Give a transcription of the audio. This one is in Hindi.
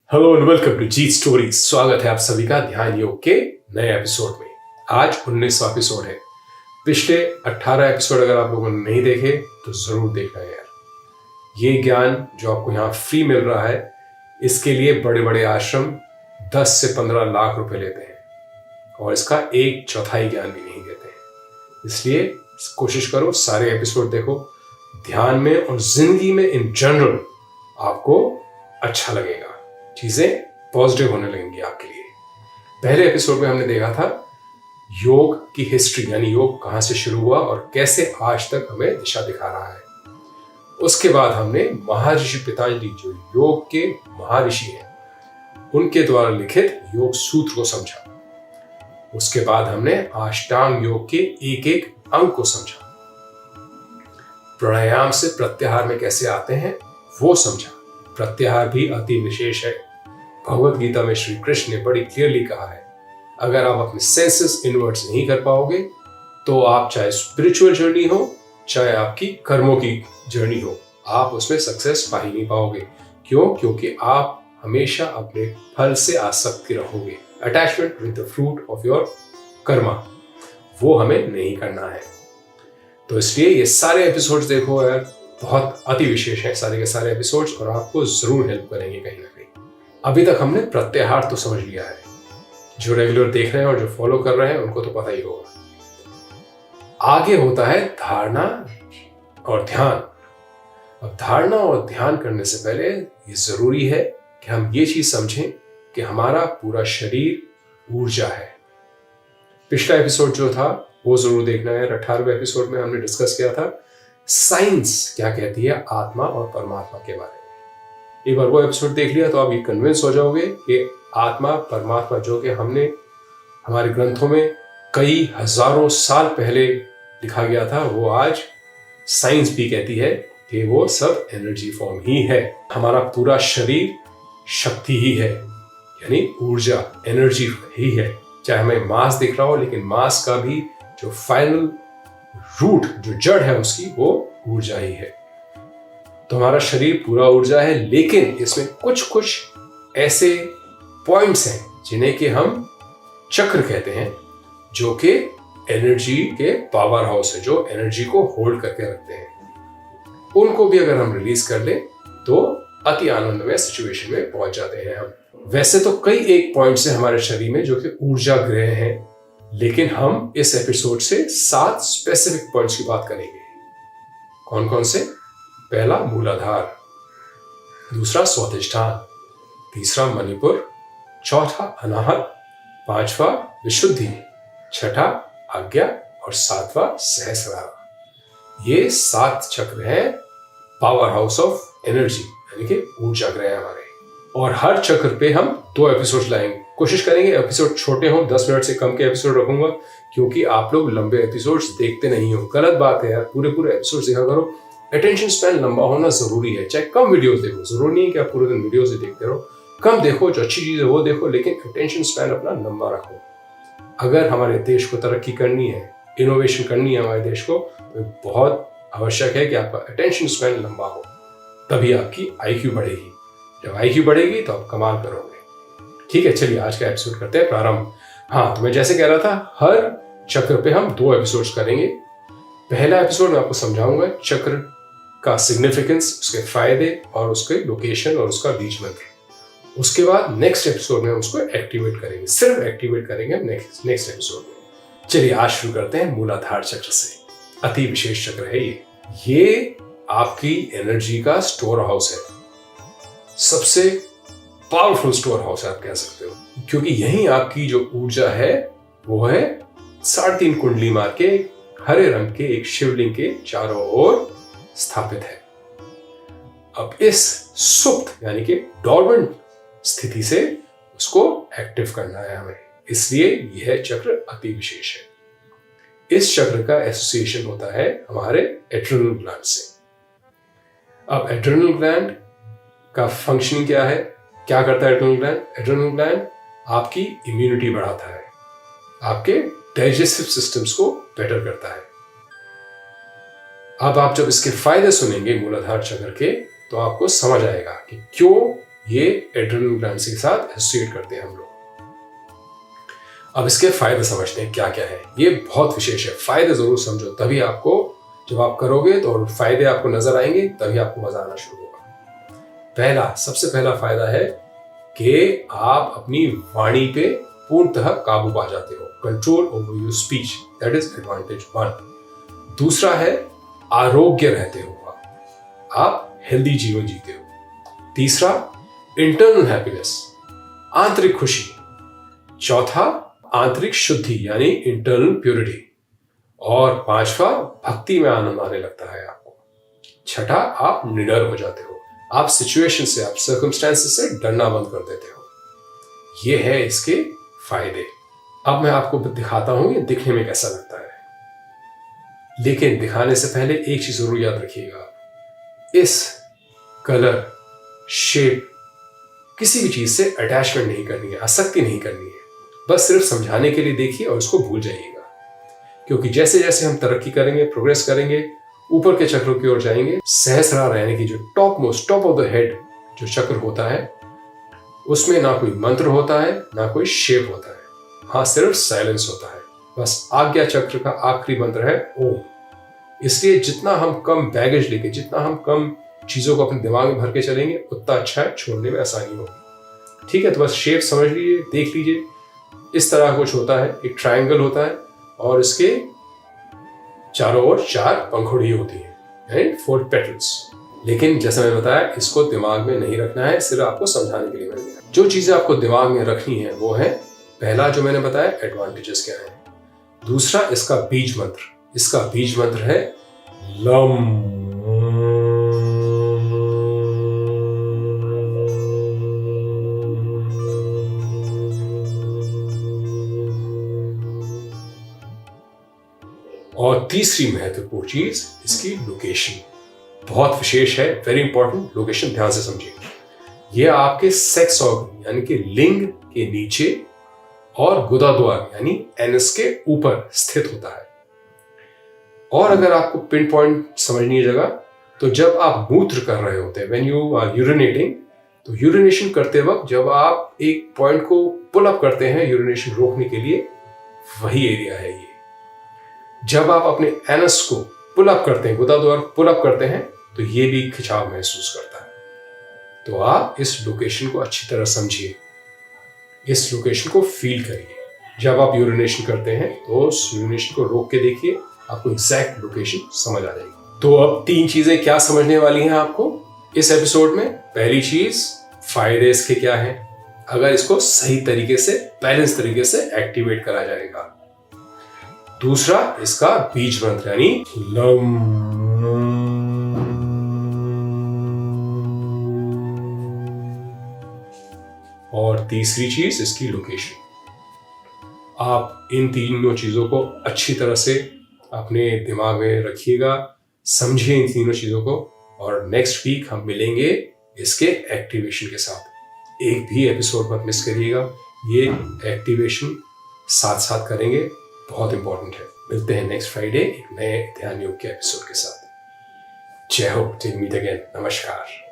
Hello and welcome to Jeet stories. स्वागत है आप सभी का ध्यान योग के नए एपिसोड में। आज 19वां एपिसोड है। पिछले 18 एपिसोड अगर आप लोगों ने नहीं देखे तो जरूर देखना यार। ये ज्ञान जो आपको यहाँ फ्री मिल रहा है, इसके लिए बड़े बड़े आश्रम 10 से 15 लाख रुपए लेते हैं और इसका 1/4 ज्ञान भी नहीं देते हैं। इसलिए कोशिश करो, सारे एपिसोड देखो ध्यान में और जिंदगी में इन जनरल आपको अच्छा लगेगा, चीजें पॉजिटिव होने लगेंगी आपके लिए। पहले एपिसोड में हमने देखा था योग की हिस्ट्री, यानी योग कहां से शुरू हुआ और कैसे आज तक हमें दिशा दिखा रहा है। उसके बाद हमने महर्षि पिताजी जो योग के महर्षि हैं, उनके द्वारा लिखित योग सूत्र को समझा। उसके बाद हमने अष्टांग योग के एक एक अंग को समझा। प्राणायाम से प्रत्याहार में कैसे आते हैं वो समझा। प्रत्याहार भी अति विशेष है। भगवत गीता में श्री कृष्ण ने बड़ी क्लियरली कहा है, अगर आप अपने सेंसेस इन्वर्ट्स नहीं कर पाओगे तो आप चाहे स्पिरिचुअल जर्नी हो चाहे आपकी कर्मों की जर्नी हो, आप उसमें सक्सेस पा ही नहीं पाओगे। क्यों? क्योंकि आप हमेशा अपने फल से आसक्ति रहोगे। Attachment with the fruit of your Karma, वो हमें नहीं करना है। तो इसलिए ये सारे एपिसोड्स देखो यार, बहुत अति विशेष है सारे के सारे एपिसोड्स और आपको जरूर हेल्प करेंगे कहीं ना कहीं। अभी तक हमने प्रत्याहार तो समझ लिया है, जो रेगुलर देख रहे हैं और जो फॉलो कर रहे हैं उनको तो पता ही होगा। आगे होता है धारणा और ध्यान। अब धारणा और ध्यान करने से पहले ये जरूरी है कि हम ये चीज समझें कि हमारा पूरा शरीर ऊर्जा है। पिछला एपिसोड जो था वो जरूर देखना है। 18वें एपिसोड में हमने डिस्कस किया था साइंस क्या कहती है आत्मा और परमात्मा के बारे में। एक बार वो एपिसोड देख लिया तो आप ये कन्विंस हो जाओगे कि आत्मा परमात्मा जो कि हमने हमारे ग्रंथों में कई हजारों साल पहले लिखा गया था, वो आज साइंस भी कहती है कि वो सब एनर्जी फॉर्म ही है। हमारा पूरा शरीर शक्ति ही है, यानी ऊर्जा एनर्जी ही है। चाहे हमें मांस दिख रहा हो, लेकिन मांस का भी जो फाइनल रूट, जो जड़ है उसकी, वो ऊर्जा ही है। तो हमारा शरीर पूरा ऊर्जा है, लेकिन इसमें कुछ कुछ ऐसे पॉइंट्स हैं जिन्हें कि हम चक्र कहते हैं, जो कि एनर्जी के पावर हाउस है, जो एनर्जी को होल्ड करके रखते हैं। उनको भी अगर हम रिलीज कर ले तो अति आनंदमय सिचुएशन में पहुंच जाते हैं हम। वैसे तो कई एक पॉइंट्स हैं हमारे शरीर में जो कि ऊर्जा ग्रह हैं, लेकिन हम इस एपिसोड से 7 स्पेसिफिक पॉइंट्स की बात करेंगे। कौन कौन से? पहला मूलाधार, दूसरा स्वाधिष्ठान, तीसरा मणिपुर, चौथा अनाहत, पांचवा विशुद्धि, छठा आज्ञा और सातवां सहस्रार। ये 7 चक्र हैं पावर हाउस ऑफ एनर्जी, यानी कि ऊर्जा ग्रह हमारे। और हर चक्र पे हम 2 एपिसोड लाएंगे। कोशिश करेंगे एपिसोड छोटे हों, 10 मिनट से कम के एपिसोड रखूंगा, क्योंकि आप लोग लंबे एपिसोड्स देखते नहीं हो। गलत बात है यार, पूरे एपिसोड देखा करो। अटेंशन स्पैन लंबा होना जरूरी है। चाहे कम वीडियोस देखो, जरूरी नहीं है कि आप पूरे दिन वीडियोस ही देखते रहो। कम देखो, जो अच्छी चीज है वो देखो, लेकिन अटेंशन स्पैन अपना लंबा रखो। अगर हमारे देश को तरक्की करनी है, इनोवेशन करनी है हमारे देश को, तो बहुत आवश्यक है कि आपका अटेंशन स्पैन लंबा हो, तभी आपकी IQ बढ़ेगी। जब IQ बढ़ेगी तो आप कमाल करोगे। ठीक है, चलिए आज का एपिसोड करते हैं प्रारंभ। हाँ, तो मैं जैसे कह रहा था, हर चक्र पे हम 2 एपिसोड्स करेंगे। पहला एपिसोड में आपको समझाऊंगा चक्र का सिग्निफिकेंस, उसके फायदे और उसके लोकेशन और उसका बीज मंत्र। उसके बाद नेक्स्ट एपिसोड में उसको एक्टिवेट करेंगे, सिर्फ एक्टिवेट करेंगे नेक्स्ट एपिसोड में। चलिए आज शुरू करते हैं मूलाधार चक्र से। अति विशेष चक्र है ये आपकी एनर्जी का स्टोर हाउस है, सबसे पावरफुल स्टोर हाउस आप कह सकते हो, क्योंकि यही आपकी जो ऊर्जा है वो है 3.5 कुंडली मार के हरे रंग के एक शिवलिंग के चारों ओर स्थापित है। अब इस सुप्त यानी कि डॉर्मेंट स्थिति से उसको एक्टिव करना है हमें, इसलिए यह चक्र अति विशेष है। इस चक्र का एसोसिएशन होता है हमारे एड्रेनल ग्लैंड से। अब एड्रेनल ग्लैंड का फंक्शनिंग क्या है, क्या करता है एड्रेनल ग्लैंड? एड्रेनल ग्लैंड आपकी इम्यूनिटी बढ़ाता है, आपके डाइजेस्टिव सिस्टम्स को बेटर करता है। अब आप जब इसके फायदे सुनेंगे मूलाधार चक्र के, तो आपको समझ आएगा कि क्यों ये एड्रेनल ग्लैंड के साथ एसोसिएट करते हैं हम लोग। अब इसके फायदे समझते हैं क्या क्या है। ये बहुत विशेष है, फायदे जरूर समझो, तभी आपको जब आप करोगे तो फायदे आपको नजर आएंगे, तभी आपको मजा आना शुरू होगा। सबसे पहला फायदा है कि आप अपनी वाणी पे पूर्णतः काबू पा जाते हो, control over your speech, that is advantage 1। दूसरा है आरोग्य रहते हो, आप हेल्दी जीवन जीते हो। तीसरा इंटरनल हैप्पीनेस, आंतरिक खुशी। चौथा आंतरिक शुद्धि यानी इंटरनल प्योरिटी। और पांचवा भक्ति में आनंद आने लगता है आपको। छठा आप निडर हो जाते हो, आप सिचुएशन से, आप सर्कमस्टेंसेस से डरना बंद कर देते हो। ये है इसके फायदे। अब मैं आपको दिखाता हूं ये दिखने में कैसा लगता है, लेकिन दिखाने से पहले एक चीज जरूर याद रखिएगा, इस कलर शेप किसी भी चीज से अटैचमेंट नहीं करनी है, आसक्ति नहीं करनी है, बस सिर्फ समझाने के लिए देखिए और उसको भूल जाइएगा। क्योंकि जैसे जैसे हम तरक्की करेंगे, प्रोग्रेस करेंगे, ऊपर के चक्रों की ओर जाएंगे, सहस्रार यानी कि जो टॉप ऑफ द हेड जो चक्र होता है, उसमें ना कोई मंत्र होता है ना कोई शेप होता है, हाँ सिर्फ साइलेंस होता है। बस आज्ञा चक्र का आखिरी मंत्र है ओम। इसलिए जितना हम कम बैगेज लेके, जितना हम कम चीजों को अपने दिमाग में भर के चलेंगे, उतना अच्छा है, छोड़ने में आसानी होगी। ठीक है, तो बस शेप समझ लीजिए, देख लीजिए। इस तरह कुछ होता है, एक ट्रायंगल होता है और इसके चारों ओर 4 पंखुड़ी होती है, 4 पेटल्स। लेकिन जैसा मैंने बताया, इसको दिमाग में नहीं रखना है, सिर्फ आपको समझाने के लिए मैंने दिया। जो चीजें आपको दिमाग में रखनी है वो है, पहला जो मैंने बताया एडवांटेजेस क्या है, दूसरा इसका बीज मंत्र। इसका बीज मंत्र है लम। और तीसरी महत्वपूर्ण चीज इसकी लोकेशन, बहुत विशेष है, वेरी इंपॉर्टेंट। लोकेशन ध्यान से समझिए, यह आपके सेक्स ऑर्गन यानी कि लिंग के नीचे और गुदाद्वार यानी एनस के ऊपर स्थित होता है। और अगर आपको पिन पॉइंट समझनी है जगह, तो जब आप मूत्र कर रहे होते हैं, व्हेन यू आर यूरिनेटिंग, तो यूरिनेशन करते वक्त जब आप एक पॉइंट को पुल अप करते हैं यूरिनेशन रोकने के लिए, वही एरिया है ये। जब आप अपने एनस को पुल अप करते हैं, गुदाद्वार पुल अप करते हैं, तो ये भी खिंचाव महसूस करता है। तो आप इस लोकेशन को अच्छी तरह समझिए, इस लोकेशन को फील करिए। जब आप यूरिनेशन करते हैं तो उस यूरिनेशन को रोक के देखिए, आपको एग्जैक्ट लोकेशन समझ आ जाएगी। तो अब 3 चीजें क्या समझने वाली हैं आपको इस एपिसोड में। पहली चीज, फायदे इसके क्या हैं अगर इसको सही तरीके से, बैलेंस तरीके से एक्टिवेट करा जाएगा। दूसरा, इसका बीज मंत्र यानी लम। और तीसरी चीज इसकी लोकेशन। आप इन तीनों चीजों को अच्छी तरह से अपने दिमाग में रखिएगा, समझिए इन तीनों चीजों को, और नेक्स्ट वीक हम मिलेंगे इसके एक्टिवेशन के साथ। एक भी एपिसोड मत मिस करिएगा, ये एक्टिवेशन साथ साथ करेंगे, बहुत इंपॉर्टेंट है। मिलते हैं नेक्स्ट फ्राइडे एक नए ध्यान योग के एपिसोड के साथ। जय हो, टिल मीट अगेन, नमस्कार।